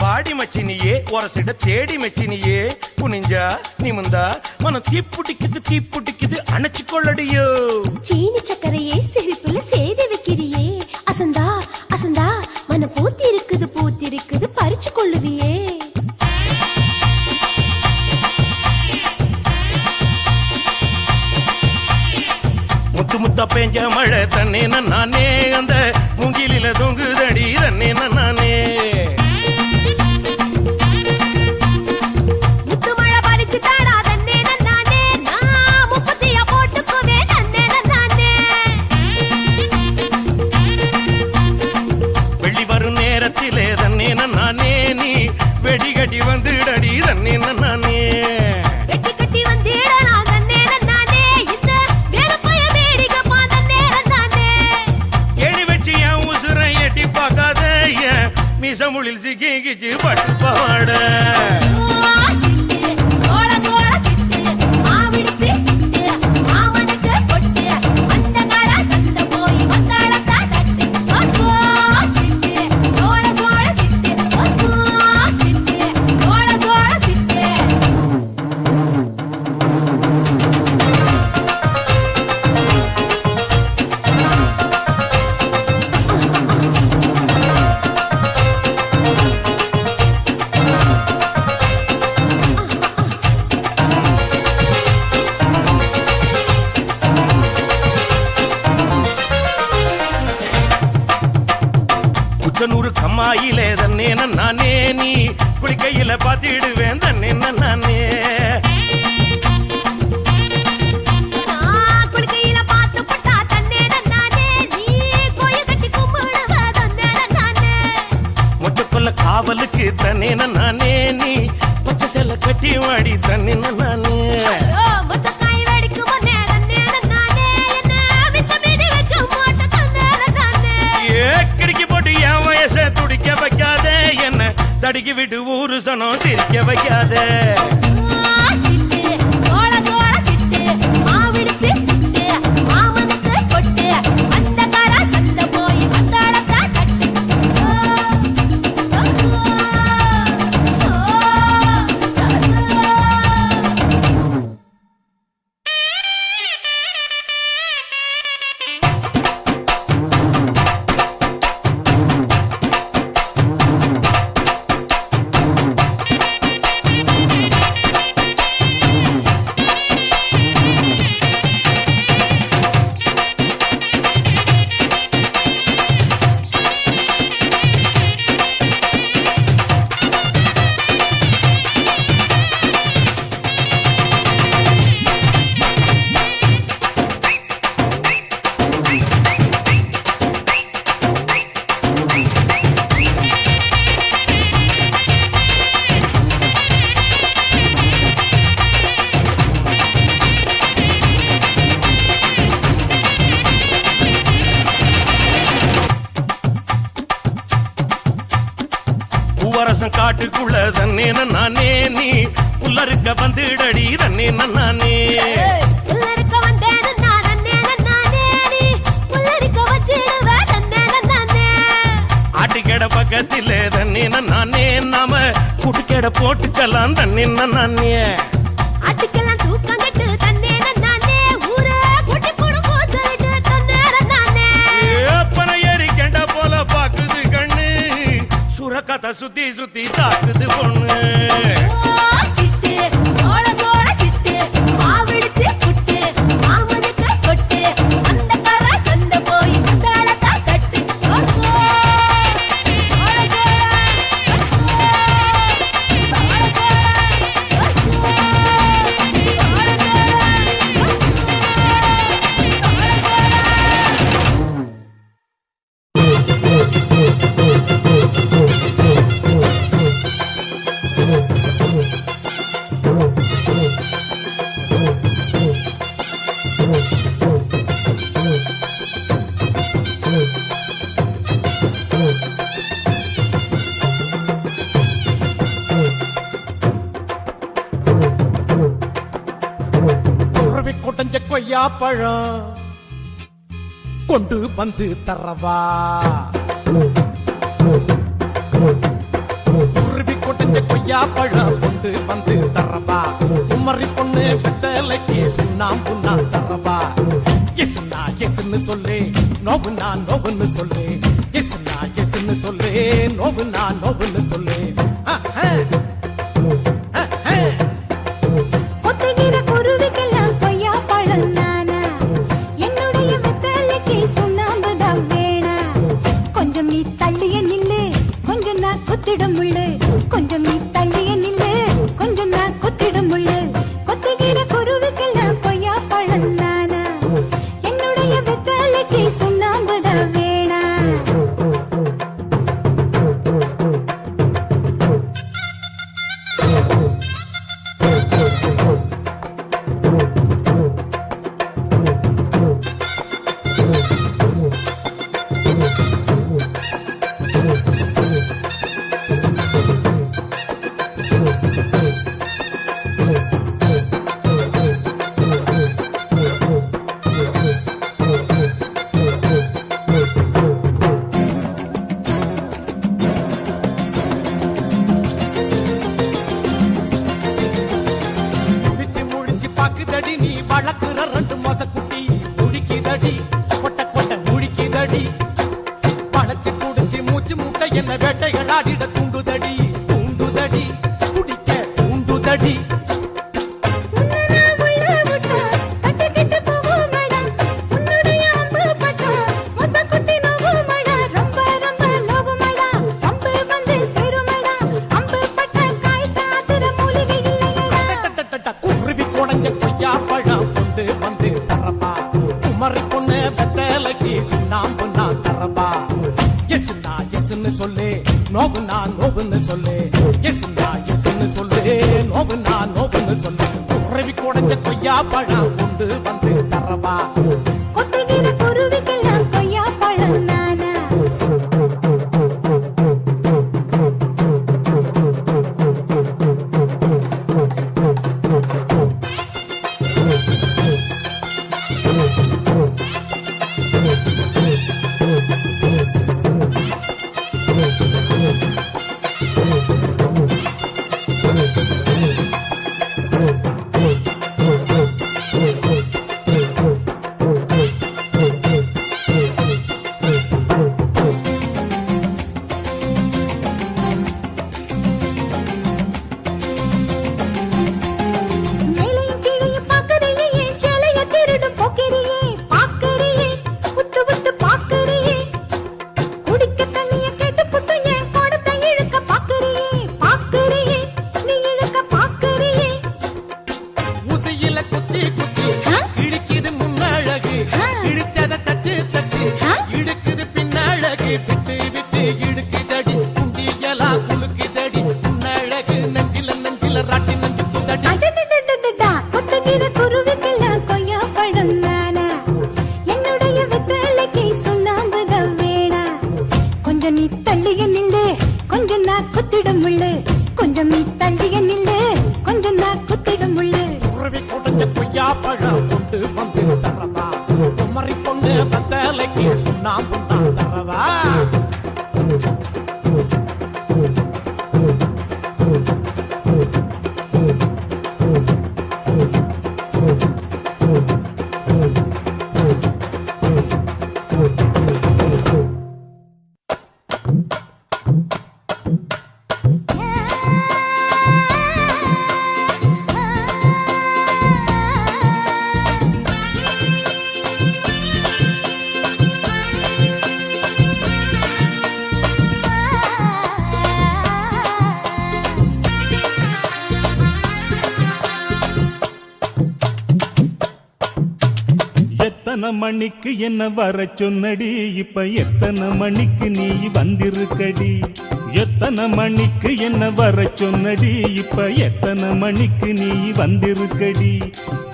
வாடி மச்சினியே ஒரசிட தேடி மச்சினியே குனிஞ்சா நிமிந்தா மனம் தீப்புட்டிக்குது அணைச்சு கொள்ளடியோ. சீனி சக்கரையே சிரிப்புல சேதி வைக்கிறியே அசந்தா அசந்தா மன பூத்தி இருக்குது பறிச்சு கொள்ளுவியே. முத்து முத்தா பெஞ்ச மழை தன்னே நானே அந்த மூங்கிலில தொங்குதடி தன்னே நானே. நானே நீ வெடி கட்டி வந்துடடி தன்னே நானே. வெட்டி கட்டி வந்திடலாம் தன்னே நானே இந்த வேலப்பைய வேடிக்கை தன்னே நானே. எடி வச்சு என் உசுரை எட்டி பார்க்காத என் மிசமுளில் சிக்கிச்சு பட்டு பாட. கம்மாயிலே தன்னே நானே நீ குளிக்கையில பாத்திடுவேன் தன்னே நானே. குளிக்கையில பாத்து பட்டா தன்னே நானே நீ கோயில் கட்டி கும்பிடுவ தன்னே நானே. மொச்சக்கொல்ல காவலுக்கு தன்னே நானே நீ பச்சை செல்ல கட்டி வாடி தன்னே நானே. மொச்சக்காய் வெடிக்கு முன்னே தன்னே நானே என்ன வித்த மீதி வைக்க மாட்ட தன்னே நானே. கிறுக்கி போட்டு என் வயசை துடிக்க வைக்காத என்ன தடுக்கி விட்டு ஊரு சனம் சிரிக்க வைக்காத. பூவரசம் காட்டுக்குள்ள தன்னே நானே நீ புல்லறுக்க வந்துடடி தன்னே நானே. புல்லறுக்க வந்தேன் நானே நானே நீ புல்லறுக்க வச்சிடுவ தன்னே நானே. ஆட்டுக்கடை பக்கத்தில் தன்னே நானே நாம குட்டுக்கடை போட்டுக்கலாம் தன்னே நானே. ஆட்டுக்கெல்லாம் தூக்கம் கட்டு தன்னே நானே ஊரே குட்டி போடு போட்டு தன்னே நானே. ஏப்பன ஏறி கெண்ட போல பாக்குது கண்ணு சுரக்கத்தை சுத்தி சுத்தி தாக்குது பொண்ணு. கொய்யா பழம் கொண்டு வந்து தரவா குருவி கொட்டுஞ்ச கொய்யா பழம் கொண்டு வந்து தரவா குமரி பொண்ணு வெத்தலைக்கு சுண்ணாம்பு நான் தரவா எஸ்னா எஸ்ன்னு சொல்லு நோவுனா நோவுன்னு சொல்லு எஸ்னா எஸ்ன்னு சொல்லு நோவுனா நோவுன்னு சொல்லு கொத்துகிற குருவிக்கெல்லாம் கொய்யா பழம் நானா என்னுடைய வெத்தலைக்கு சுண்ணாம்பு தான் வேணா கொஞ்சம் நீ தள்ளிய நில்லு கொஞ்சம் நான் குத்திடும் முள்ளு கொஞ்சம் நீ தள்ளிய நில்லு கொஞ்சம் நான் குத்திடும் முள்ளு கொத்துகிற குருவிக்கெல்லாம் கொய்யா பழம் நானா என்னுடைய வெத்தலைக்கு சுண்ணாம்பு தான் வேணா பாக்குதடி நீ வளர்க்குற ரெண்டு மாசக்குட்டி முழிக்குதடி கொட்ட கொட்ட முழிக்குதடி பழச்சு குடிச்சு மூச்சு முட்டை என்ன வேட்டைகள் ஆடிட தூண்டுதடி தூண்டுதடி குடிக்க தூண்டுதடி குமரி பொண்ணு வெத்தலைக்கு சுண்ணாம்பு நான் தரவா எஸ்னா எஸ்ன்னு சொல்லு நோவுனா நோவுன்னு சொல்லு எஸ்னா எஸ்ன்னு சொல்லு நோவுனா நோவுன்னு சொல்லு குருவி குடஞ்ச கொய்யா பழம் கொண்டு வந்து தரவா கொத்துகிற குருவிக்கெல்லாம் கொய்யா பழம் நானா பழம் கொண்டு வந்து தரவா குமரி பொண்ணு வெத்தலைக்கு சுண்ணாம்பு நான் தரவா எத்தனை மணிக்கு என்ன வர சொன்னடி, இப்ப எத்தனை மணிக்கு நீ வந்திருக்கடி? எத்தனை மணிக்கு என்ன வர சொன்னடி, இப்ப எத்தனை மணிக்கு நீ வந்திருக்கடி?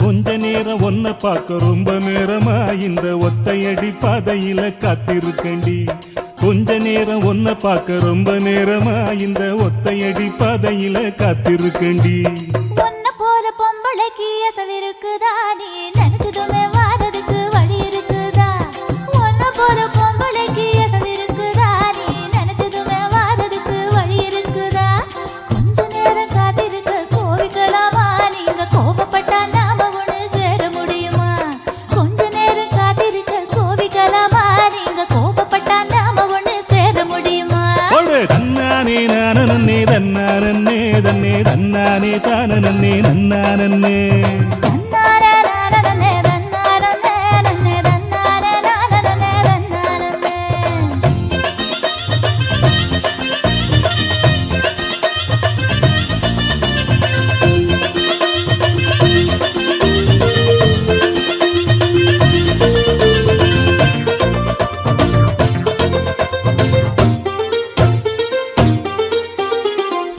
கொஞ்ச நேரம் ஒன்ன பார்க்க ரொம்ப நேரமா இந்த ஒத்தையடி பாதையில காத்திருக்கண்டி. கொஞ்ச நேரம் ஒன்ன பார்க்க ரொம்ப நேரமா இந்த ஒத்தையடி பாதையில காத்திருக்கண்டி. ஒன்ன போல பொம்பளைக்கு அசவிருக்குதா, நீ நினைச்சதுமே வாரதுக்கு வழி இருக்குதா? தன்னானே தன்னே தன்னானே தான நன்னே நன்னானே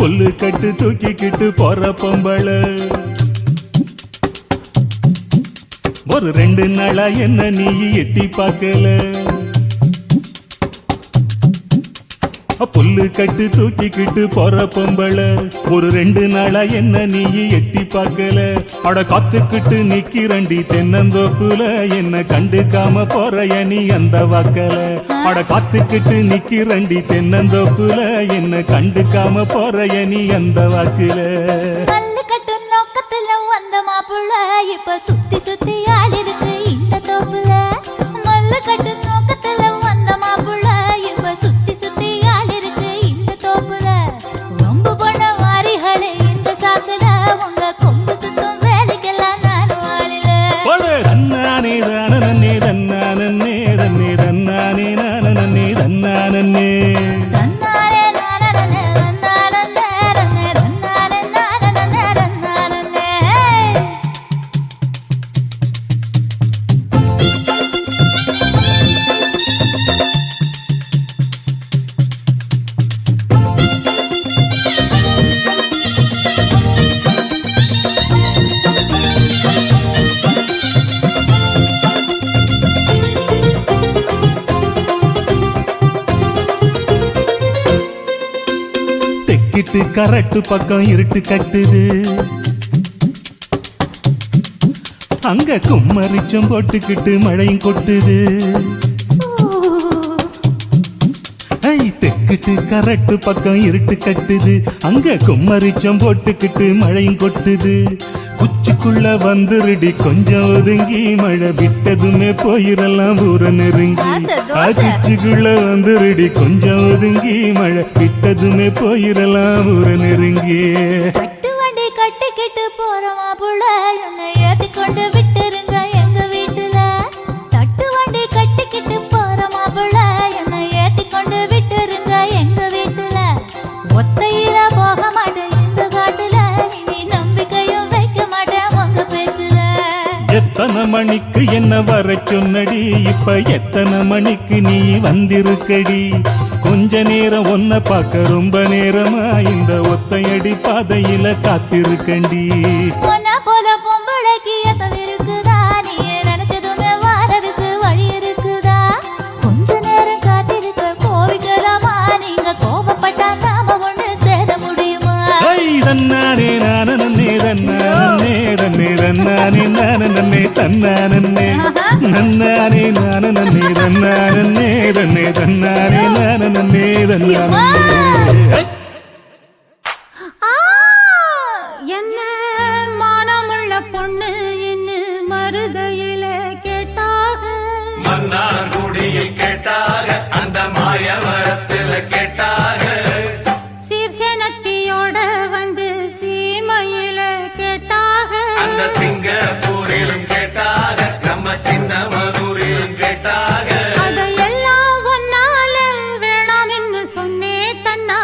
புல்லு கட்டு தூக்கிக்கிட்டு போற பொம்பள ஒரு 2 நாளா என்ன நீ எட்டி பார்க்கல புல்லு கட்டு தூக்கிக்கிட்டு போற பொம்பள ஒரு 2 நாளா என்ன நீ எட்டி பார்க்கல அட காத்துக்கிட்டு நிக்கிறண்டி தென்னந்தோப்புல என்ன கண்டுக்காம போறைய நீ அந்த வாக்கல அட காத்துக்கிட்டு நிக்கிறண்டி தென்னந்தோப்புல என்ன கண்டுக்காம போறைய நீ அந்த வாக்குல இப்ப சுத்தி சுத்தி ஆடி இருக்கு இந்த தோப்புல மல்லு கட்டு நோக்கத்துல வந்த மாப்புள்ள இப்ப சுத்தி சுத்தி ஆடி இருக்கு இந்த தோப்புல ரொம்ப பண்ண வாரிகளே இந்த சாக்குல உங்க கொம்பு சுத்தம் வேலைக்கெல்லாம் நான் வாழில தன்னானே தானே தன்னானே தன்னே தன்னானே நானே தன்னானே தெக்கிட்டு கரட்டு பக்கம் இருட்டு கட்டுது அங்க கும்மரிச்சம் போட்டுக்கிட்டு மழையும் கொட்டுது தெக்கிட்டு கரட்டு பக்கம் இருட்டு கட்டுது அங்க கும்மரிச்சம் போட்டுக்கிட்டு மழையும் கொட்டுது குச்சிக்குள்ள வந்துருடி கொஞ்சம் ஒதுங்கி மழை விட்டதுமே போயிடலாம் ஊர நெருங்கி குச்சிக்குள்ள வந்துருடி கொஞ்சம் ஒதுங்கி மழை விட்டதுமே போயிடலாம் ஊர நெருங்கி கட்டு வண்டி கட்டிக்கிட்டு போறமா புள்ள என்னை ஏத்தி கொண்டு விட்டுருங்க எங்க வீட்டுல தட்டு வண்டி கட்டிக்கிட்டு போறமா புள்ள என்னை ஏத்தி கொண்டு விட்டுருங்க எங்க வீட்டுல ஒத்தையில போக மாட்டேன் இந்த காட்டுல இனி நம்பிக்கையும் வைக்க மாட்டேன் உங்க பேச்சுல எத்தனை மணிக்கு என்ன வர சொன்னடி இப்ப எத்தனை மணிக்கு நீ வந்திருக்கடி கொஞ்ச நேரம் ஒன்ன பார்க்க ரொம்ப நேரமா இந்த ஒத்தையடி பாதையில காத்திருக்கண்டி போல பொம்பளைக்கு எசவு இருக்குதா நீ நினைச்சதுமே வாரதுக்கு வழி இருக்குதா கொஞ்ச நேரம் காத்திருக்க கோவிக்கலாமா நீங்க கோபப்பட்டா நாம ஒண்ணு சேர முடியுமா தன்னானே நானே தன்னானே தன்னே தன்னானே நானே தன்னானே நன்னானே நானே தன்னானே தன்னே தன்னானே நானே தன்னானே என்ன மானமுள்ள பொண்ணு இன்னு மருதையில கேட்டாக மன்னார் குடியில் கேட்டாக அந்த மாயவரத்தில் கேட்டாக சீர்சனத்தியோட வந்து சீமையில கேட்டாக அந்த சிங்கப்பூரிலும் கேட்டாக நம்ம சின்னமனூரிலும் கேட்டாக அதையெல்லாம் ஒன்னால வேணாம் என்று சொன்னே தன்னா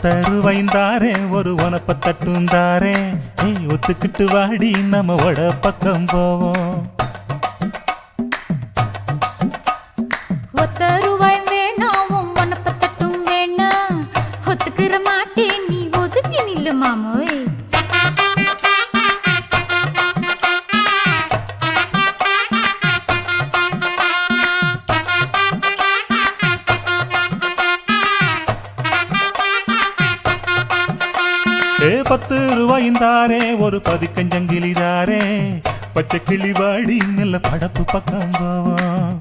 ஒத்தருவைந்தாரே ஒரு உனப்ப தட்டுந்தாரே ஒத்துக்கிட்டு வாடி நம்ம வட பக்கம் போவோம். ஒத்த ரூபாய் வேணாம் உனப்ப தட்டும் வேணா ஒத்துக்கிற மாட்டேன் நீ ஒதுங்கி நில்லு மாமோய். ₹10 ஒரு பதிக்கஞ்சங்கிலிதாரே பச்சை கிளி வாடி நல்ல படப்பு பக்கம் போவோம்.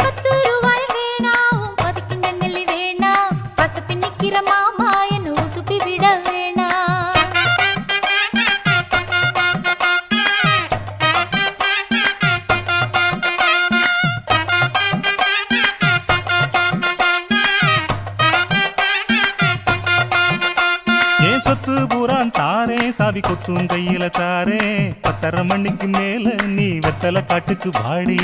10 ரூபாய் வேணாம் பதிக்கஞ்சங்கிலி வேணா பசப்பி நிக்கிற மாமா என்ன உசுப்பி விட வேணா. சொத்து பூரான் தாரே சாவி கொத்தும் கையில தாரே 10:30 மணிக்கு மேல நீ வெத்தல காட்டுக்கு வாடி.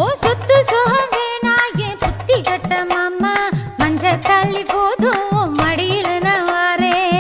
ஓ சொத்து சுகம் வேணா என் புத்தி கட்ட மாமா மஞ்ச தள்ளி போதும் மடியில நான் வாரேன்.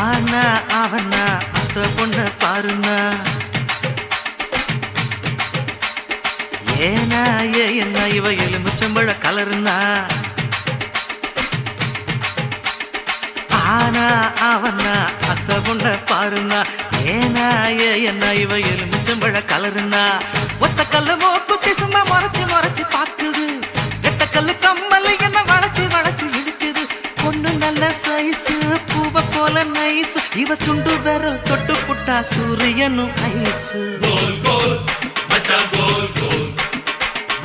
ஆனா அவனா அத்த பொண்ண பாருனா ஏனா என்ன இவ எலுமிச்சம்பழ கலருனா. ஆனா அவனா அத்த பொண்ண பாருனா ஏனா என்ன இவ எலுமிச்சம்பழ கலருனா. ஒத்த கல்லு மோக்குத்தி சும்மா முறைச்சு முறைச்சு பாக்குது எத்த கல்லு கம்மல் என்ன வளைச்சு வளைச்சு இழுக்குது. பொண்ணு நல்ல சைஸு பூவ போல நைஸ் இவ சுண்டு விரல் தொட்டு புட்டா சூரியனும் ஐசு. கோல் கோல் மச்சான் கோல் கோல்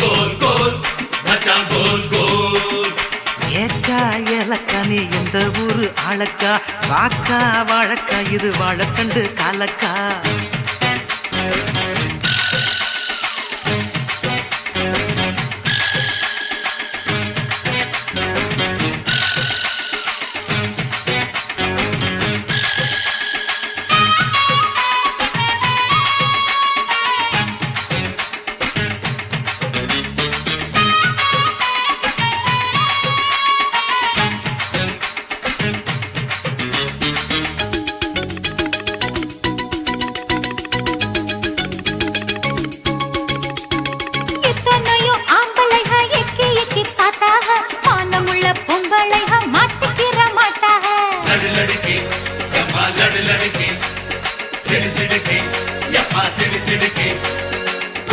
கோல் கோல் மச்சான் கோல் கோல். ஏக்கா ஏலக்கா நீ எந்த ஊரு ஆளக்கா வாக்கா வாழக்கா இது வாழக்கண்டு காலக்கா.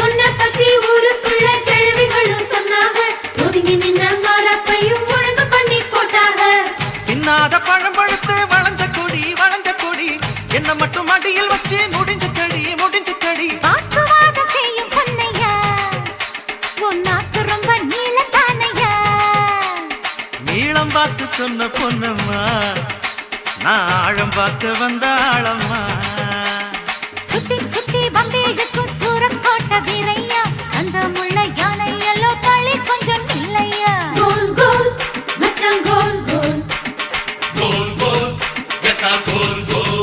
உன்னை பத்தி ஊருக்குள்ள கிழவிகளும் சொன்னாங்க ஒதுங்கி நின்ன மாறப்பையும் ஒழுங்கு பண்ணி போட்டாங்க. பின்னாத பழம் பழுத்து வளைஞ்ச கொடி என்ன மட்டும் அடியில் வச்சு முடிஞ்சு கடி. வாக்குவாத செய்யும் பொன்னையா உன் நாக்கு ரொம்ப நீளத்தானையா. நீளம் பார்த்து சொன்ன பொன்னம்மா நான் ஆழம் பார்க்க வந்த ஆழம்மா. சுத்தி சுத்தி வந்தேழுக்கும் சூரக்கோட்ட வீரையா அந்த முள்ள யானை எல்லோ களி கொஞ்சம் இல்லையா. கோல் கோல் மச்சான் கோல் கோல் கோல் கோல் எக்கா கோல் கோல்.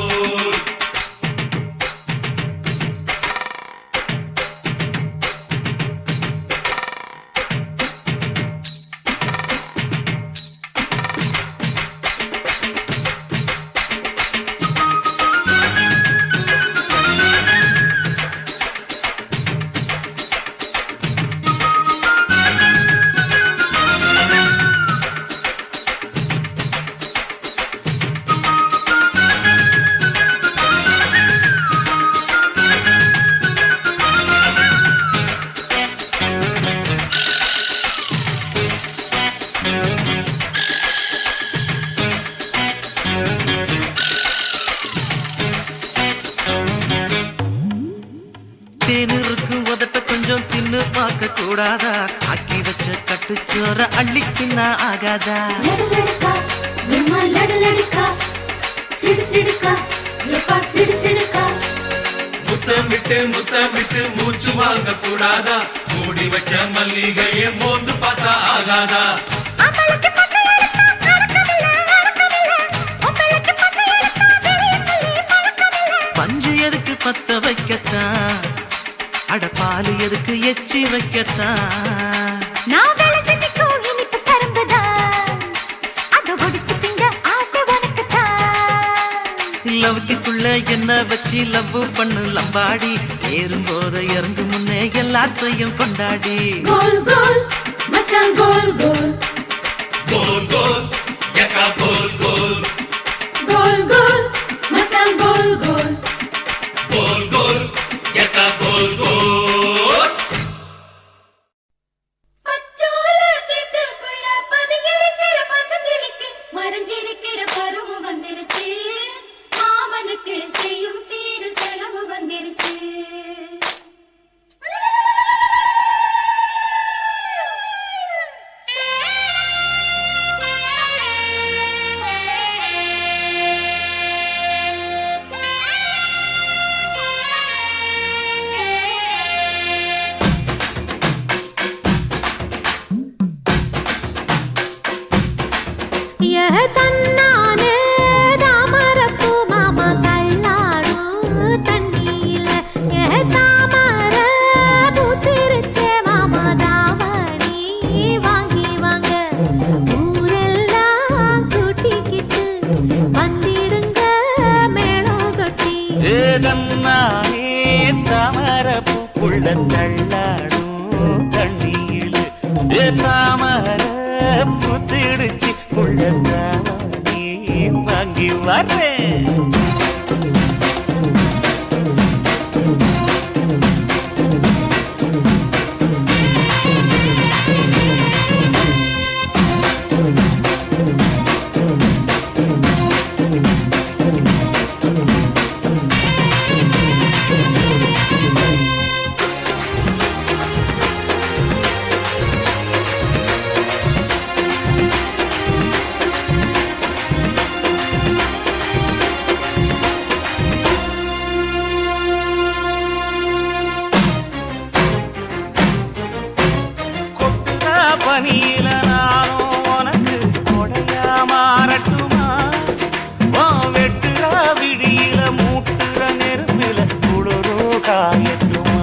கூடாதா ஆக்கி வச்ச கட்டுச்சோற அள்ளிக்கின்னா ஆகாதா லடுலடுக்கா எம்மா லடுலடுக்கா சிடு சிடுக்கா எப்பா சிடு சிடுக்கா முத்தம் விட்டு மூச்சு வாங்க கூடாதா மூடி வச்ச மல்லிகையே மோந்து பார்த்தா ஆகாதா பஞ்சு எதுக்கு பத்த வைக்கத்தான் அட பாலு எதுக்கு எச்சி வைக்கத்தான் நான் விளைஞ்சிட்டு இனிப்பு கரும்புதான் அதை ஒடிச்சு திங்க ஆசை உனக்குத்தான் லவ்க்குள்ள என்ன வச்சு லவ் பண்ணு லம்பாடி ஏறும்போது இறங்கு முன்னே எல்லாத்தையும் கொண்டாடி கோல் கோல் மச்சான் கோல் கோல் கோல் கோல் யக்கா கோல் கோல் கோல் கோல் மச்சான் கோல் கோல் கோல் கோல் யக்கா கோல் கோல் பச்சோல கேட்டுக்குள்ள பதுங்கிருக்கிற பசுங்கிளிக்கு மறைஞ்சிருக்கிற பருவம் வந்துருச்சு மாமனுக்கு செய்யும் சீரு செலவு வந்துருச்சு தன்னானே தாமரப்பூ மாமா தள்ளாடும் தண்ணியில தாமர பூத்திருச்சே மாமா தாவணி வாங்கி வாங்க ஊரெல்லாம் கூட்டிக்கிட்டு வந்திடுங்க மேளம் கொட்டி ஏதன்னானே தாமர பூக்குள்ள தள்ளாடும் தண்ணியில் தாமர புத்திடுச்சு நீ வாங்கி வரேன் பனியில நானும் உனக்கு கொடையா மாறட்டுமா வெட்டுற விடியில மூட்டுற நெருப்பில குளிரோ காயட்டுமா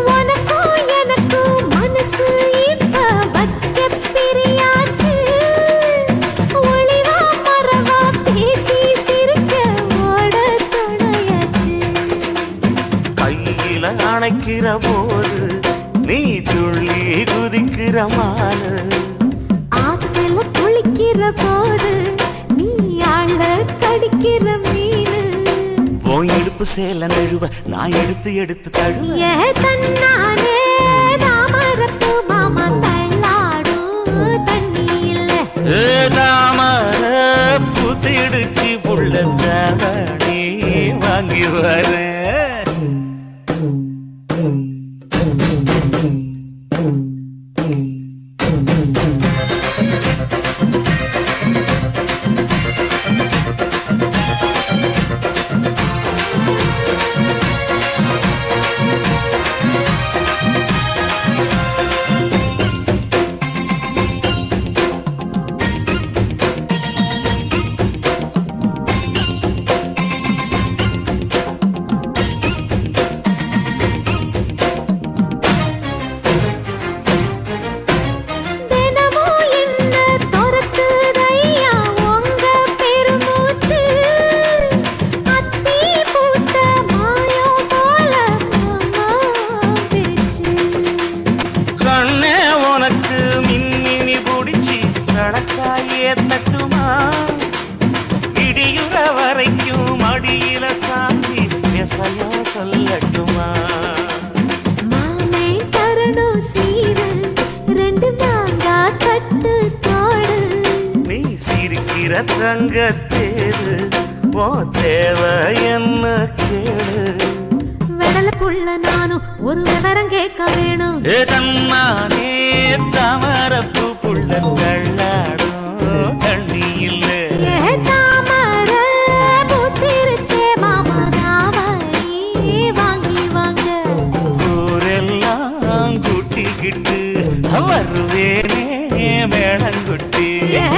உனக்கும் எனக்கும் மனசு இப்ப வைக்க பிரியாச்சு ஒளிவா மரவா பேசி சிரிக்க ஓட துணையாச்சு கையில அணைக்கிற போது நீ துள்ளி குதிக்கிற மானு ஆத்துல குளிக்கிற போது நீ ஆள கடிக்கிற மீனு போய் இடுப்பு சேல நழுவ நான் எடுத்து எடுத்து தழுவ ஏ தன்னானே தாமரப்பூ மாமா தள்ளாடும் தண்ணியில தாமர புத்திடுச்சு புள்ள தாவணி வாங்கி வரேன் நடக்காயே தட்டுமா இடியுற வரைக்கும் மடியில சாந்தி விசையா சொல்லட்டுமா மாமே தரணும் சீரு ரெண்டு மாங்கா கட்டு தோடு நீ சிரிக்கிற தங்கத்தேரு ஓ தேவை என்ன கேளு கடலுக்குள்ள நானும் ஒரு விவரம் கேட்க வேணும். ஏ தன்னானே தாமரப்பூ புள்ள தள்ளாடும் தண்ணி இல்ல. ஏ தாமர பூத்திருச்சே மாமா தாவணி வாங்கி வாங்க. ஊரெல்லாம் கூட்டிக்கிட்டு வருவேனே மேளங்குட்டி. ஏ